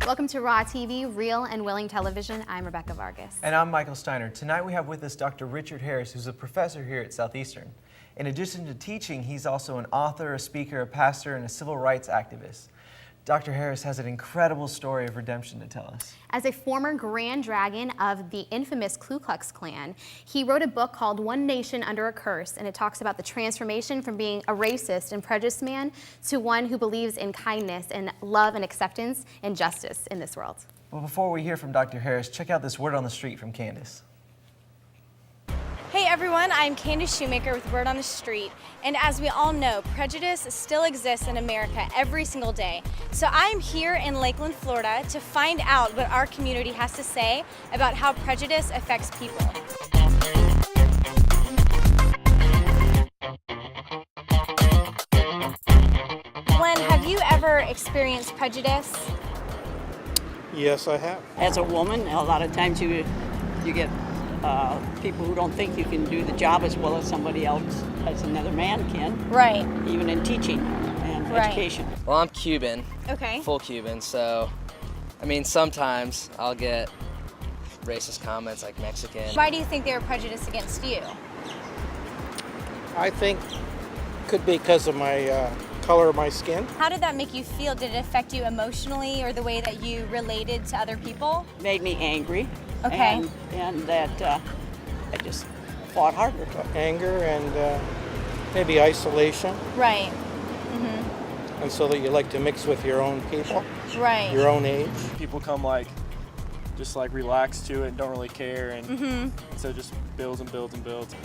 Welcome to Raw TV, Real and Willing Television. I'm Rebecca Vargas. And I'm Michael Steiner. Tonight we have with us Dr. Richard Harris, who's a professor here at Southeastern. In addition to teaching, he's also an author, a speaker, a pastor, and a civil rights activist. Dr. Harris has an incredible story of redemption to tell us. As a former Grand Dragon of the infamous Ku Klux Klan, he wrote a book called One Nation Under a Curse, and it talks about the transformation from being a racist and prejudiced man to one who believes in kindness and love and acceptance and justice in this world. Well, before we hear from Dr. Harris, check out this word on the street from Candace. Hey everyone, I'm Candace Shoemaker with Word on the Street, and as we all know, prejudice still exists in America every single day. So I'm here in Lakeland, Florida to find out what our community has to say about how prejudice affects people. Glenn, have you ever experienced prejudice? Yes, I have. As a woman, a lot of times you get people who don't think you can do the job as well as somebody else, as another man can. Right. Even in teaching and education. Well, I'm Cuban. Okay. Full Cuban, so, I mean, sometimes I'll get racist comments like Mexican. Why do you think they were prejudiced against you? I think could be because of my color of my skin. How did that make you feel? Did it affect you emotionally or the way that you related to other people? Made me angry. Okay. And that I just fought harder. Anger and maybe isolation. Right. And so that you like to mix with your own people, Right. your own age. People come just relax to it and don't really care, and so it just builds and builds and builds.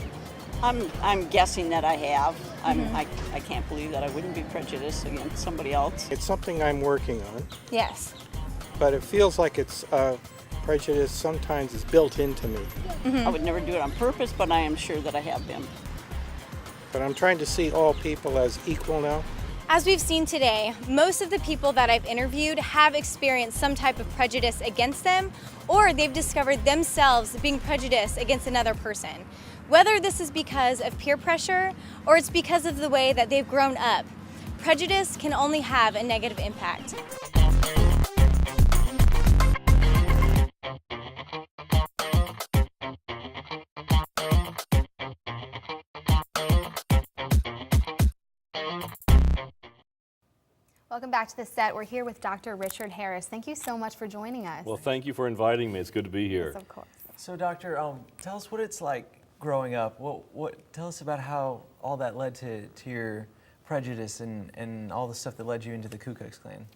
I'm guessing that I have. I can't believe that I wouldn't be prejudiced against somebody else. It's something I'm working on, Yes. but it feels like it's prejudice sometimes is built into me. I would never do it on purpose, but I am sure that I have been. But I'm trying to see all people as equal now. As we've seen today, most of the people that I've interviewed have experienced some type of prejudice against them, or they've discovered themselves being prejudiced against another person. Whether this is because of peer pressure or it's because of the way that they've grown up, prejudice can only have a negative impact. Welcome back to the set. We're here with Dr. Richard Harris. Thank you so much for joining us. Well, thank you for inviting me. It's good to be here. Yes, of course. So, Doctor, tell us what it's like growing up. Tell us about how all that led to your prejudice and all the stuff that led you into the Ku Klux Klan.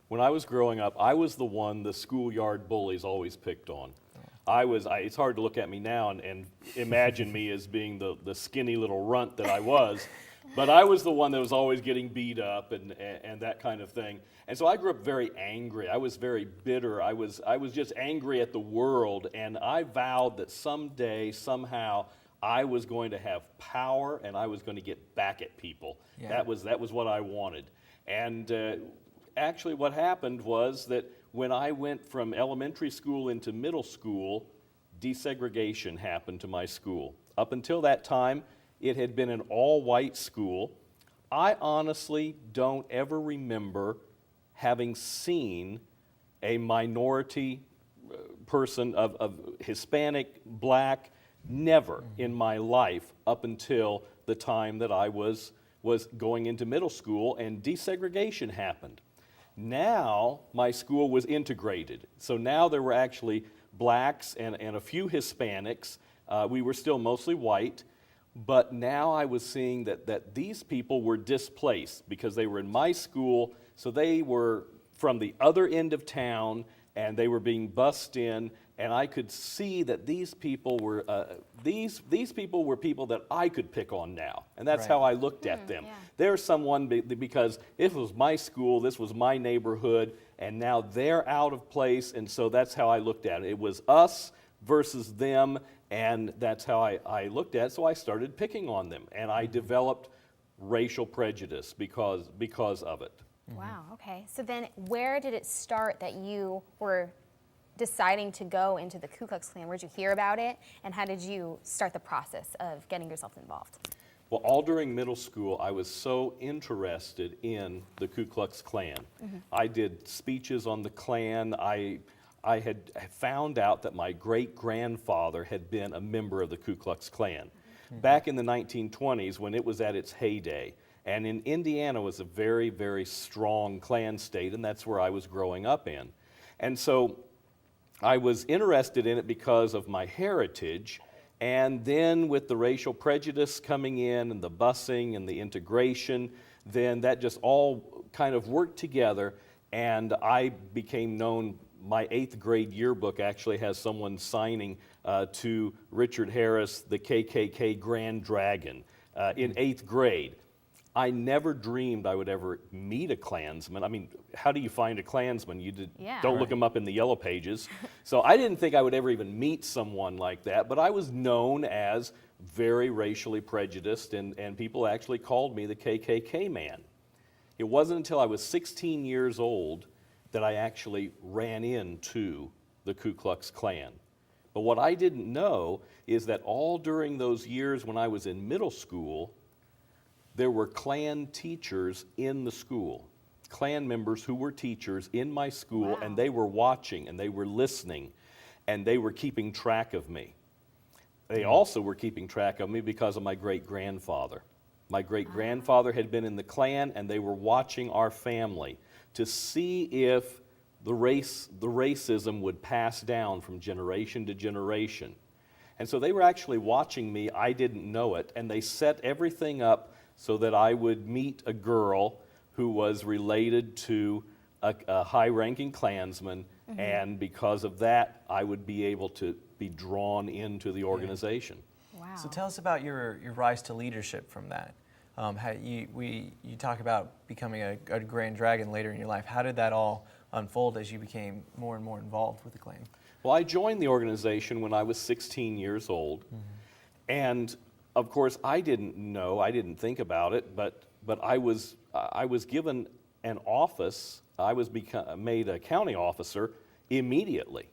When I was growing up, I was the one the schoolyard bullies always picked on. It's hard to look at me now and imagine me as being the skinny little runt that I was. But I was the one that was always getting beat up and that kind of thing. And so I grew up very angry. I was very bitter. I was just angry at the world, and I vowed that someday, somehow, I was going to have power and I was going to get back at people. Yeah. That was what I wanted. And actually what happened was that when I went from elementary school into middle school, desegregation happened to my school. Up until that time, it had been an all-white school. I honestly don't ever remember having seen a minority person of Hispanic, black, never in my life up until the time that I was going into middle school and desegregation happened. Now my school was integrated. So now there were actually blacks and a few Hispanics. We were still mostly white. But now I was seeing that these people were displaced because they were in my school, so they were from the other end of town and they were being bussed in, and I could see that these people were these people were people that I could pick on now, and that's Right. how I looked at them. Yeah. There's someone because it was my school, this was my neighborhood, and now they're out of place, and so that's how I looked at it. It was us versus them. And that's how I looked at it, so I started picking on them. And I developed racial prejudice because of it. Wow, okay. So then where did it start that you were deciding to go into the Ku Klux Klan? Where did you hear about it? And how did you start the process of getting yourself involved? Well, all during middle school, I was so interested in the Ku Klux Klan. I did speeches on the Klan. I had found out that my great-grandfather had been a member of the Ku Klux Klan back in the 1920s when it was at its heyday. And in Indiana was a very, very strong Klan state, and that's where I was growing up in. And so I was interested in it because of my heritage. And then with the racial prejudice coming in and the busing and the integration, then that just all kind of worked together, and I became known. My 8th grade yearbook actually has someone signing to Richard Harris, the KKK Grand Dragon, in 8th grade. I never dreamed I would ever meet a Klansman. I mean, how do you find a Klansman? You don't look them up in the Yellow Pages. So I didn't think I would ever even meet someone like that, but I was known as very racially prejudiced, and people actually called me the KKK man. It wasn't until I was 16 years old that I actually ran into the Ku Klux Klan. But what I didn't know is that all during those years when I was in middle school, there were Klan teachers in the school, Klan members who were teachers in my school, and they were watching and they were listening and they were keeping track of me. They also were keeping track of me because of my great-grandfather. My great-grandfather had been in the Klan, and they were watching our family to see if the racism would pass down from generation to generation. And so they were actually watching me. I didn't know it, and they set everything up so that I would meet a girl who was related to a high-ranking Klansman, and because of that, I would be able to be drawn into the organization. Wow. So tell us about your rise to leadership from that. How you talk about becoming a Grand Dragon later in your life. How did that all unfold as you became more and more involved with the Klan? Well, I joined the organization when I was 16 years old, and of course I didn't know, I didn't think about it, but I was given an office. I was made a county officer immediately,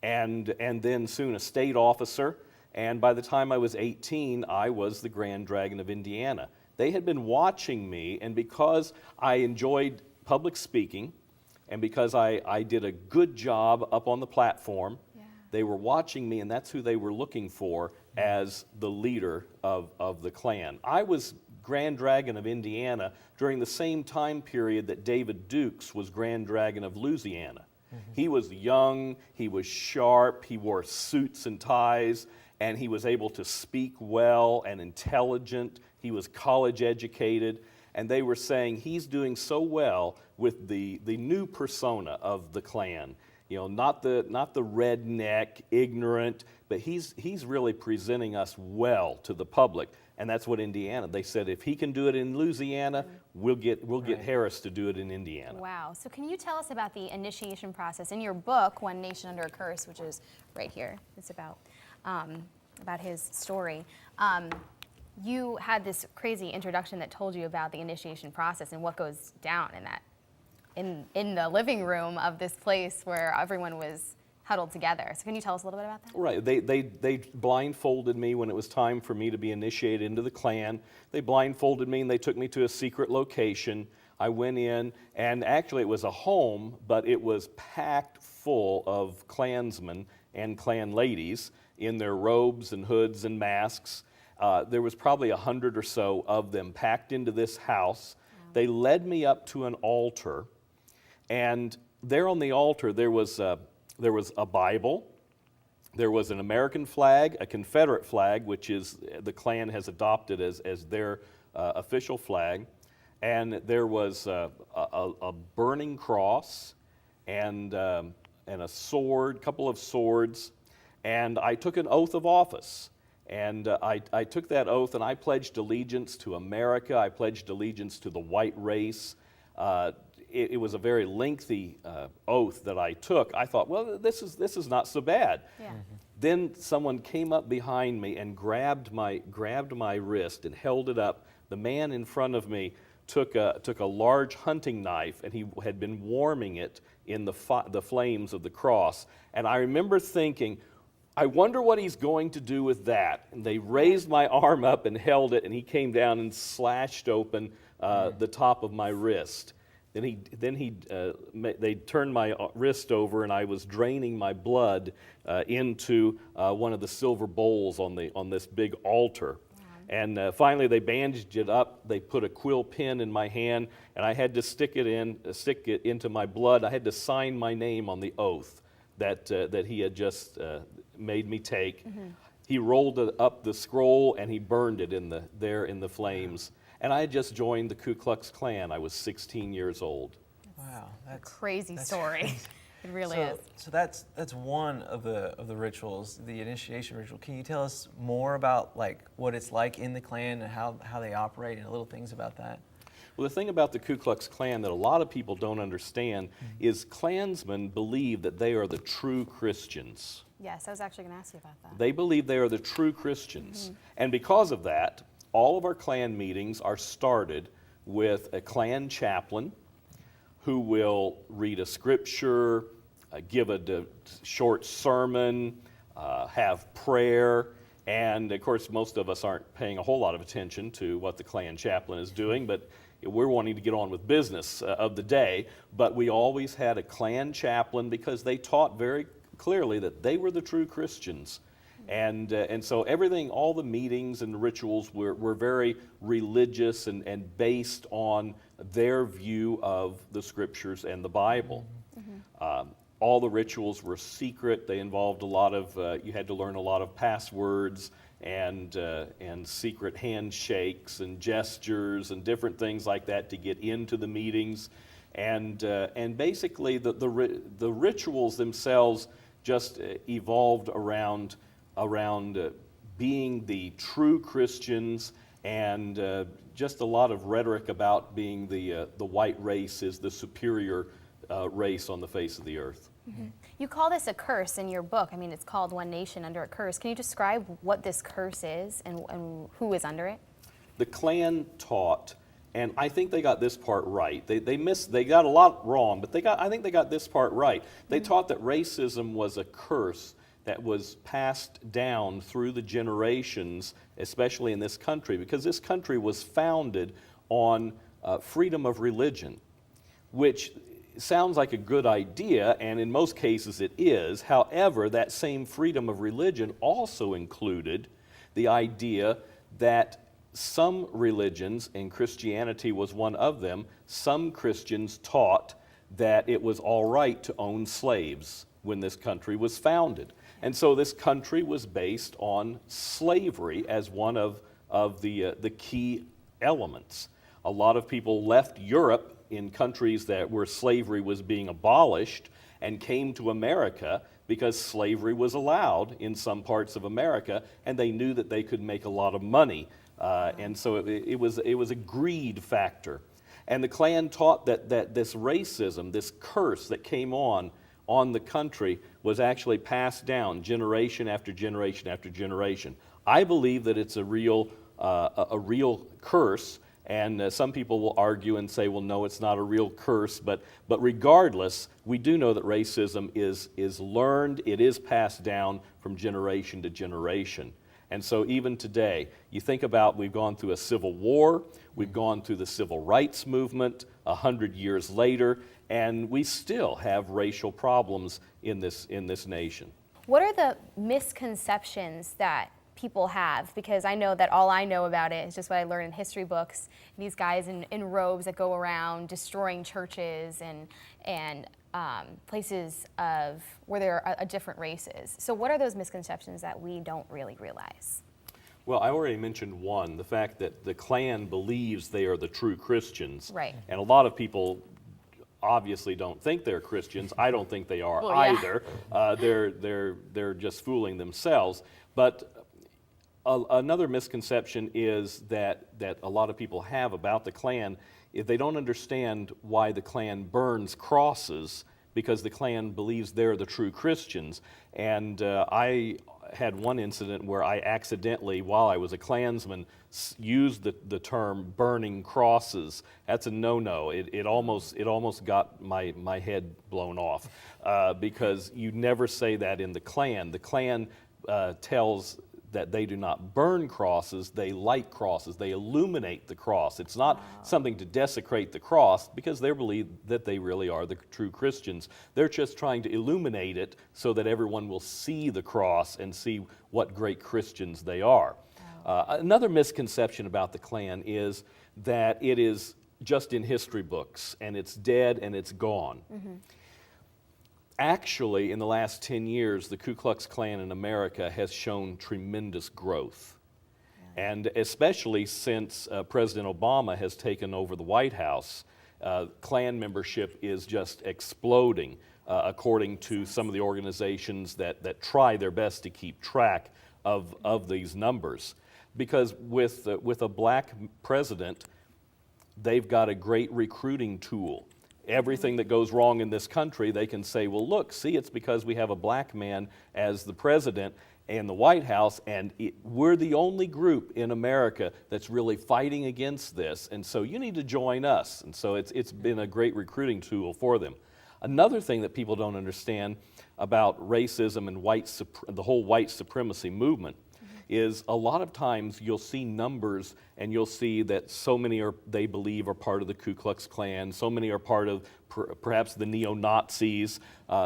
and then soon a state officer. And by the time I was 18, I was the Grand Dragon of Indiana. They had been watching me, and because I enjoyed public speaking, and because I did a good job up on the platform, they were watching me, and that's who they were looking for as the leader of the Klan. I was Grand Dragon of Indiana during the same time period that David Dukes was Grand Dragon of Louisiana. He was young, he was sharp, he wore suits and ties, and he was able to speak well and intelligent. He was college educated, and they were saying he's doing so well with the new persona of the Klan. You know, not the redneck, ignorant, but he's really presenting us well to the public, and that's what Indiana. They said if he can do it in Louisiana, we'll get Harris to do it in Indiana. Wow. So can you tell us about the initiation process in your book, One Nation Under a Curse, which is right here? It's about his story. You had this crazy introduction that told you about the initiation process and what goes down in that, in the living room of this place where everyone was huddled together. So can you tell us a little bit about that? Right. They blindfolded me when it was time for me to be initiated into the Klan. They blindfolded me and they took me to a secret location. I went in, and actually it was a home, but it was packed full of Klansmen and Klan ladies in their robes and hoods and masks. There was probably 100 or so of them packed into this house. They led me up to an altar, and there on the altar there was a Bible, there was an American flag, a Confederate flag, which is the Klan has adopted as their official flag, and there was a burning cross and a sword, couple of swords, and I took an oath of office. And I took that oath, and I pledged allegiance to America. I pledged allegiance to the white race. It was a very lengthy oath that I took. I thought, well, this is not so bad. Yeah. Then someone came up behind me and grabbed my wrist and held it up. The man in front of me took a large hunting knife, and he had been warming it in the flames of the cross. And I remember thinking, I wonder what he's going to do with that. And they raised my arm up and held it, and he came down and slashed open the top of my wrist. They turned my wrist over, and I was draining my blood into one of the silver bowls on this big altar. And finally, they bandaged it up. They put a quill pen in my hand, and I had to stick it into my blood. I had to sign my name on the oath that he had just made me take. He rolled up the scroll, and he burned it there in the flames. And I had just joined the Ku Klux Klan. I was 16 years old. Wow, that's Crazy story. It really is. So that's one of the rituals, the initiation ritual. Can you tell us more about like what it's like in the Klan and how they operate and little things about that? Well, the thing about the Ku Klux Klan that a lot of people don't understand is Klansmen believe that they are the true Christians. Yes, I was actually going to ask you about that. They believe they are the true Christians. And because of that, all of our Klan meetings are started with a Klan chaplain who will read a scripture, give a short sermon, have prayer, and of course most of us aren't paying a whole lot of attention to what the Klan chaplain is doing, but we're wanting to get on with business of the day. But we always had a Klan chaplain because they taught very clearly that they were the true Christians. And so everything, all the meetings and rituals were very religious and based on their view of the scriptures and the Bible. All the rituals were secret. They involved a lot of, you had to learn a lot of passwords and secret handshakes and gestures and different things like that to get into the meetings. And basically the rituals themselves just evolved around being the true Christians and just a lot of rhetoric about being the white race is the superior race on the face of the earth. You call this a curse in your book. I mean, it's called One Nation Under a Curse. Can you describe what this curse is and who is under it? The Klan taught, and I think they got this part right. They got a lot wrong, but I think they got this part right. They taught that racism was a curse that was passed down through the generations, especially in this country, because this country was founded on freedom of religion, which sounds like a good idea, and in most cases it is. However, that same freedom of religion also included the idea that some religions, and Christianity was one of them, some Christians taught that it was all right to own slaves when this country was founded. And so this country was based on slavery as one of the key elements. A lot of people left Europe in countries where slavery was being abolished and came to America because slavery was allowed in some parts of America, and they knew that they could make a lot of money. And so it was a greed factor. And the Klan taught that this racism, this curse that came on the country was actually passed down generation after generation after generation. I believe that it's a real curse, and some people will argue and say, well, no, it's not a real curse, but regardless, we do know that racism is learned, it is passed down from generation to generation. And so even today, you think about, we've gone through a civil war, we've gone through the civil rights movement 100 years later, and we still have racial problems in this nation. What are the misconceptions that people have? Because I know that all I know about it is just what I learned in history books. These guys in robes that go around destroying churches and places where there are different races. So what are those misconceptions that we don't really realize? Well, I already mentioned one, the fact that the Klan believes they are the true Christians. Right. And a lot of people obviously don't think they're Christians. I don't think they are either. They're just fooling themselves. But another misconception is that a lot of people have about the Klan, if they don't understand why the Klan burns crosses, because the Klan believes they're the true Christians. And I had one incident where I accidentally, while I was a Klansman, used the term burning crosses. That's a no-no. It almost got my head blown off because you never say that in the Klan. The Klan tells that they do not burn crosses, they light crosses, they illuminate the cross. It's not something to desecrate the cross, because they believe that they really are the true Christians. They're just trying to illuminate it so that everyone will see the cross and see what great Christians they are. Another misconception about the Klan is that it is just in history books and it's dead and it's gone. Actually, in the last 10 years, the Ku Klux Klan in America has shown tremendous growth. And especially since President Obama has taken over the White House, Klan membership is just exploding, according to some of the organizations that try their best to keep track of these numbers. Because with a black president, they've got a great recruiting tool. Everything that goes wrong in this country, they can say, well, look, see, it's because we have a black man as the president and the White House, and we're the only group in America that's really fighting against this, and so you need to join us. And so it's been a great recruiting tool for them. Another thing that people don't understand about racism and the whole white supremacy movement is a lot of times you'll see numbers and you'll see that so many they believe are part of the Ku Klux Klan, so many are part of perhaps the neo-Nazis,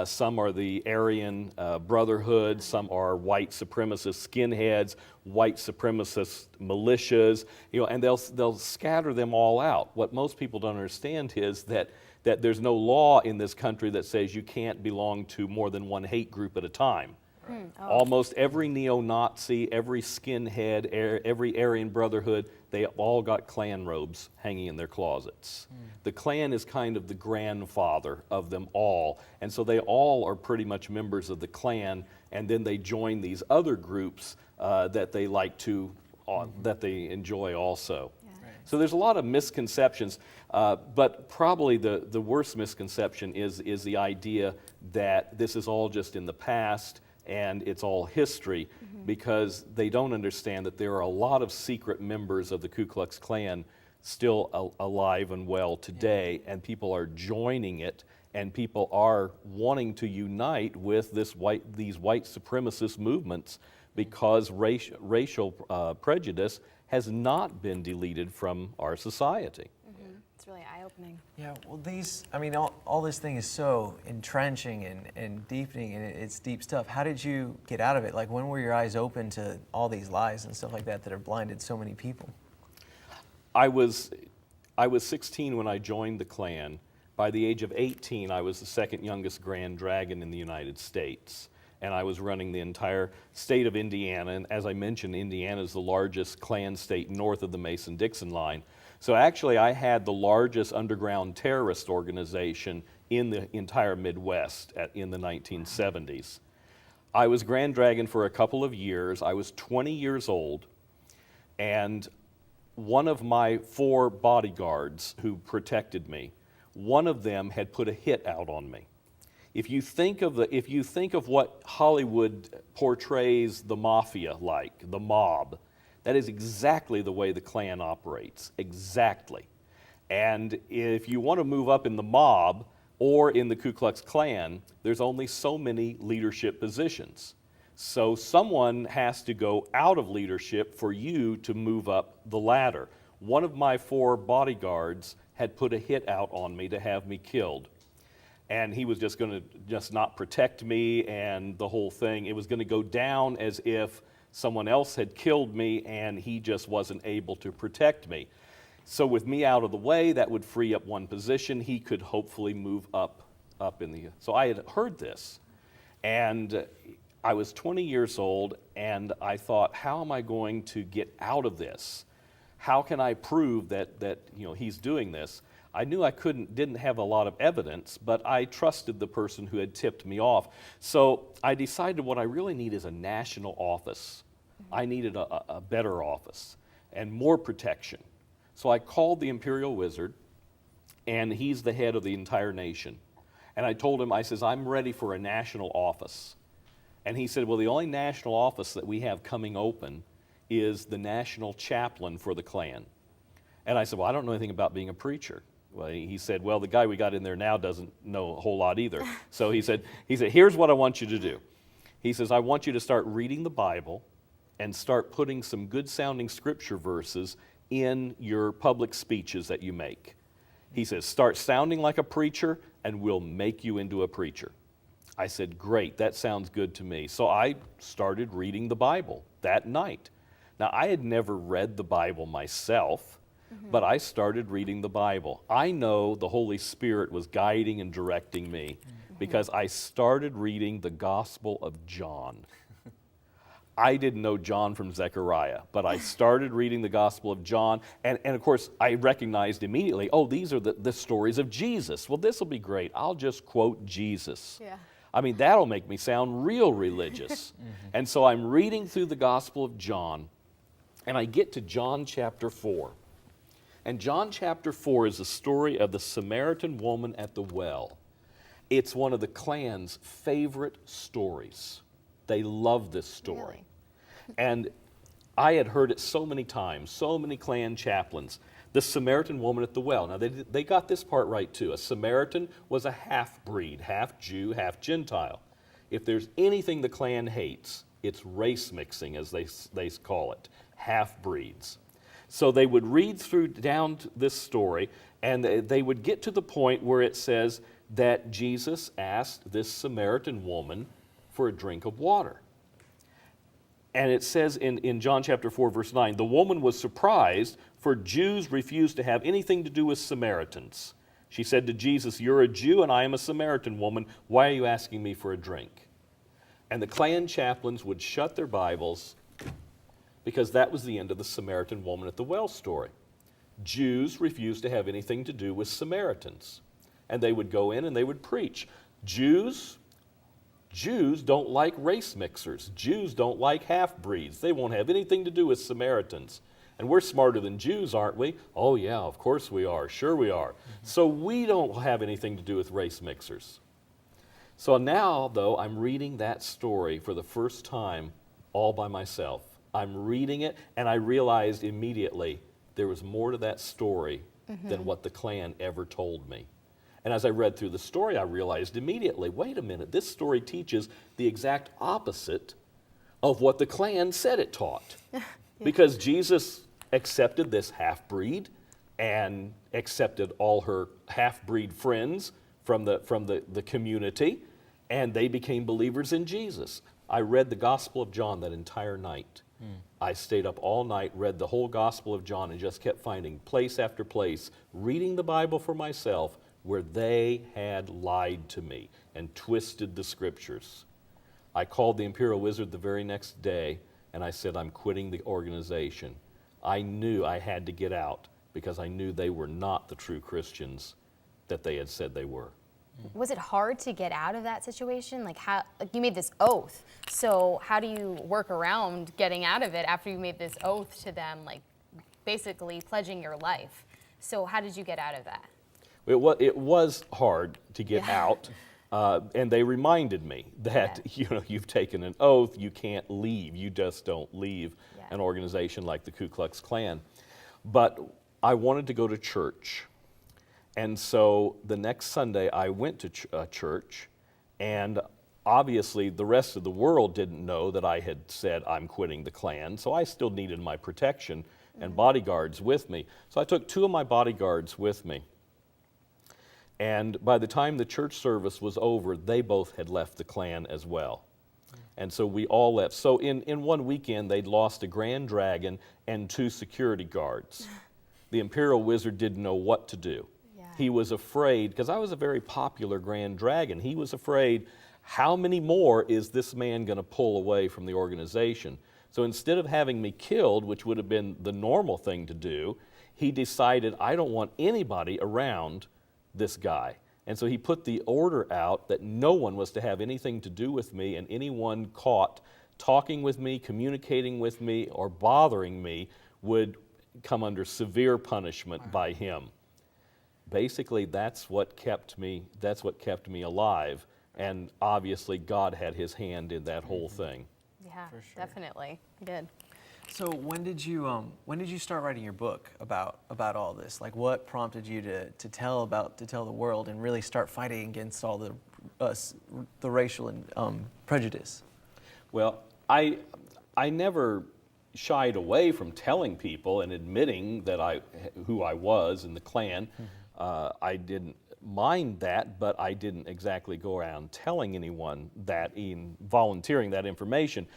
some are the Aryan Brotherhood, some are white supremacist skinheads, white supremacist militias, and they'll scatter them all out. What most people don't understand is that there's no law in this country that says you can't belong to more than one hate group at a time. Almost every neo-Nazi, every skinhead, every Aryan Brotherhood, they all got Klan robes hanging in their closets. The Klan is kind of the grandfather of them all, and so they all are pretty much members of the Klan, and then they join these other groups that they like to, that they enjoy also. So there's a lot of misconceptions, but probably the worst misconception is the idea that this is all just in the past and it's all history, because they don't understand that there are a lot of secret members of the Ku Klux Klan still alive and well today, and people are joining it, and people are wanting to unite with these white supremacist movements, because racial prejudice has not been deleted from our society. It's really eye-opening. Yeah, well, all this thing is so entrenching and deepening, and it's deep stuff. How did you get out of it? Like, when were your eyes open to all these lies and stuff like that have blinded so many people? I was 16 when I joined the Klan. By the age of 18, I was the second youngest Grand Dragon in the United States, and I was running the entire state of Indiana. And as I mentioned, Indiana is the largest Klan state north of the Mason-Dixon line. So actually, I had the largest underground terrorist organization in the entire Midwest in the 1970s. I was Grand Dragon for a couple of years. I was 20 years old, and one of my 4 bodyguards who protected me, one of them had put a hit out on me. If you think of what Hollywood portrays the mafia like, the mob, that is exactly the way the Klan operates, exactly. And if you want to move up in the mob or in the Ku Klux Klan, there's only so many leadership positions. So someone has to go out of leadership for you to move up the ladder. One of my 4 bodyguards had put a hit out on me to have me killed. And he was just going to not protect me, and the whole thing, it was going to go down as if someone else had killed me and he just wasn't able to protect me. So with me out of the way, that would free up one position. He could hopefully move up in the... So I had heard this, and I was 20 years old, and I thought, how am I going to get out of this? How can I prove that he's doing this? I knew I didn't have a lot of evidence, but I trusted the person who had tipped me off. So I decided what I really need is a national office. I needed a better office and more protection. So I called the Imperial Wizard, and he's the head of the entire nation. And I told him, I says, I'm ready for a national office. And he said, well, the only national office that we have coming open is the national chaplain for the Klan. And I said, well, I don't know anything about being a preacher. Well, he said, well, the guy we got in there now doesn't know a whole lot either. So he said, here's what I want you to do. He says, I want you to start reading the Bible and start putting some good sounding scripture verses in your public speeches that you make. He says, start sounding like a preacher and we'll make you into a preacher. I said, great, that sounds good to me. So I started reading the Bible that night. Now, I had never read the Bible myself, but I started reading the Bible. I know the Holy Spirit was guiding and directing me because I started reading the Gospel of John. I didn't know John from Zechariah, but I started reading the Gospel of John, and of course, I recognized immediately, oh, these are the stories of Jesus. Well, this will be great. I'll just quote Jesus. Yeah. I mean, that'll make me sound real religious. And so I'm reading through the Gospel of John, and I get to John chapter 4. And John chapter 4 is the story of the Samaritan woman at the well. It's one of the Klan's favorite stories. They love this story. Really? And I had heard it so many times, so many Klan chaplains. The Samaritan woman at the well. Now, they got this part right, too. A Samaritan was a half-breed, half Jew, half Gentile. If there's anything the Klan hates, it's race mixing, as they call it, half-breeds. So they would read through down this story, and they would get to the point where it says that Jesus asked this Samaritan woman for a drink of water. And it says in John chapter 4, verse 9, the woman was surprised, for Jews refused to have anything to do with Samaritans. She said to Jesus, you're a Jew and I am a Samaritan woman. Why are you asking me for a drink? And the Klan chaplains would shut their Bibles because that was the end of the Samaritan woman at the well story. Jews refused to have anything to do with Samaritans. And they would go in and they would preach. Jews don't like race mixers. Jews don't like half-breeds. They won't have anything to do with Samaritans. And we're smarter than Jews, aren't we? Oh yeah, of course we are. Sure we are. So we don't have anything to do with race mixers. So now, though, I'm reading that story for the first time all by myself. I'm reading it, and I realized immediately there was more to that story than what the Klan ever told me. And as I read through the story, I realized immediately, wait a minute, this story teaches the exact opposite of what the Klan said it taught. Because Jesus accepted this half-breed and accepted all her half-breed friends from the community, and they became believers in Jesus. I read the Gospel of John that entire night. I stayed up all night, read the whole Gospel of John, and just kept finding place after place, reading the Bible for myself, where they had lied to me and twisted the scriptures. I called the Imperial Wizard the very next day, and I said, I'm quitting the organization. I knew I had to get out because I knew they were not the true Christians that they had said they were. Was it hard to get out of that situation? Like you made this oath. So how do you work around getting out of it after you made this oath to them, like basically pledging your life? So how did you get out of that? It was hard to get out, and they reminded me that you've taken an oath, you can't leave. You just don't leave an organization like the Ku Klux Klan. But I wanted to go to church. And so the next Sunday I went to church, and obviously the rest of the world didn't know that I had said I'm quitting the Klan, so I still needed my protection and bodyguards with me. So I took 2 of my bodyguards with me. And by the time the church service was over, they both had left the Klan as well. And so we all left. So in one weekend, they'd lost a Grand Dragon and 2 security guards. The Imperial Wizard didn't know what to do. He was afraid, because I was a very popular Grand Dragon, he was afraid, how many more is this man going to pull away from the organization? So instead of having me killed, which would have been the normal thing to do, he decided, I don't want anybody around this guy. And so he put the order out that no one was to have anything to do with me, and anyone caught talking with me, communicating with me, or bothering me would come under severe punishment by him. Basically, that's what kept me alive, and obviously God had his hand in that whole thing. Yeah, definitely. Good. So when did you start writing your book about all this? Like, what prompted you to tell the world and really start fighting against all the racial and prejudice? Well, I never shied away from telling people and admitting that who I was in the Klan. I didn't mind that, but I didn't exactly go around telling anyone that, in volunteering that information.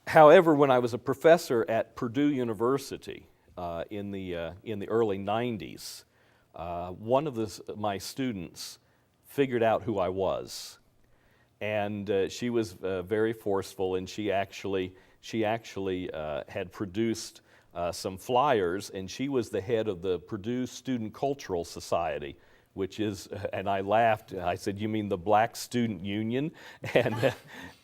However, when I was a professor at Purdue University in the early 90s, one of my students figured out who I was, and she was very forceful, and she actually had produced some flyers, and she was the head of the Purdue Student Cultural Society, which is, and I laughed. I said, "You mean the Black Student Union?"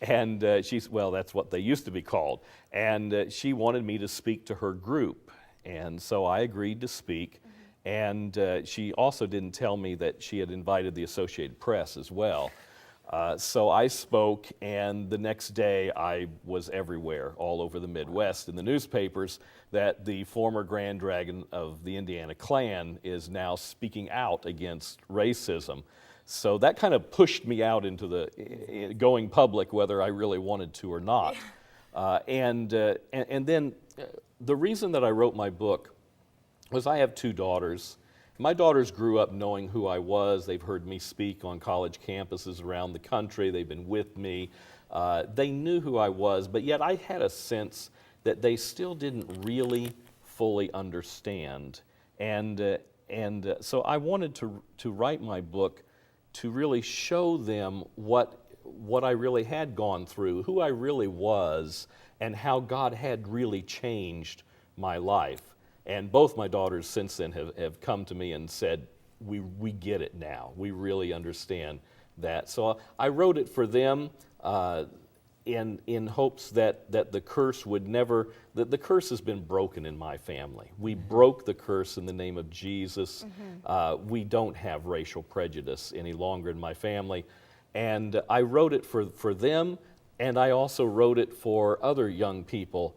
And she's, well, that's what they used to be called. And she wanted me to speak to her group, and so I agreed to speak. And she also didn't tell me that she had invited the Associated Press as well. So I spoke, and the next day I was everywhere, all over the Midwest, in the newspapers, that the former Grand Dragon of the Indiana Klan is now speaking out against racism. So that kind of pushed me out into the going public, whether I really wanted to or not. And then the reason that I wrote my book was I have two daughters. My daughters grew up knowing who I was. They've heard me speak on college campuses around the country. They've been with me. They knew who I was, but yet I had a sense that they still didn't really fully understand. And so I wanted to write my book to really show them what I really had gone through, who I really was, and how God had really changed my life. And both my daughters since then have come to me and said, we get it now. We really understand that. So I wrote it for them in hopes that the curse would never, that the curse has been broken in my family. We broke the curse in the name of Jesus. We don't have racial prejudice any longer in my family. And I wrote it for them, and I also wrote it for other young people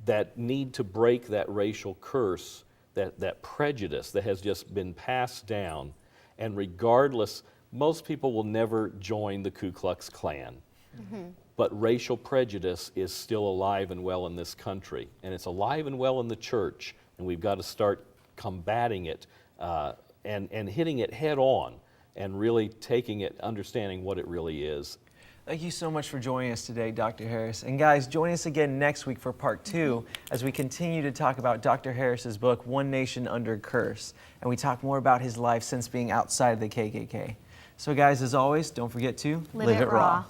that need to break that racial curse, that prejudice that has just been passed down. And regardless, most people will never join the Ku Klux Klan. But racial prejudice is still alive and well in this country. And it's alive and well in the church. And we've got to start combating it and hitting it head on and really taking it, understanding what it really is. Thank you so much for joining us today, Dr. Harris. And guys, join us again next week for part 2 as we continue to talk about Dr. Harris's book, One Nation Under Curse. And we talk more about his life since being outside of the KKK. So guys, as always, don't forget to Live it raw.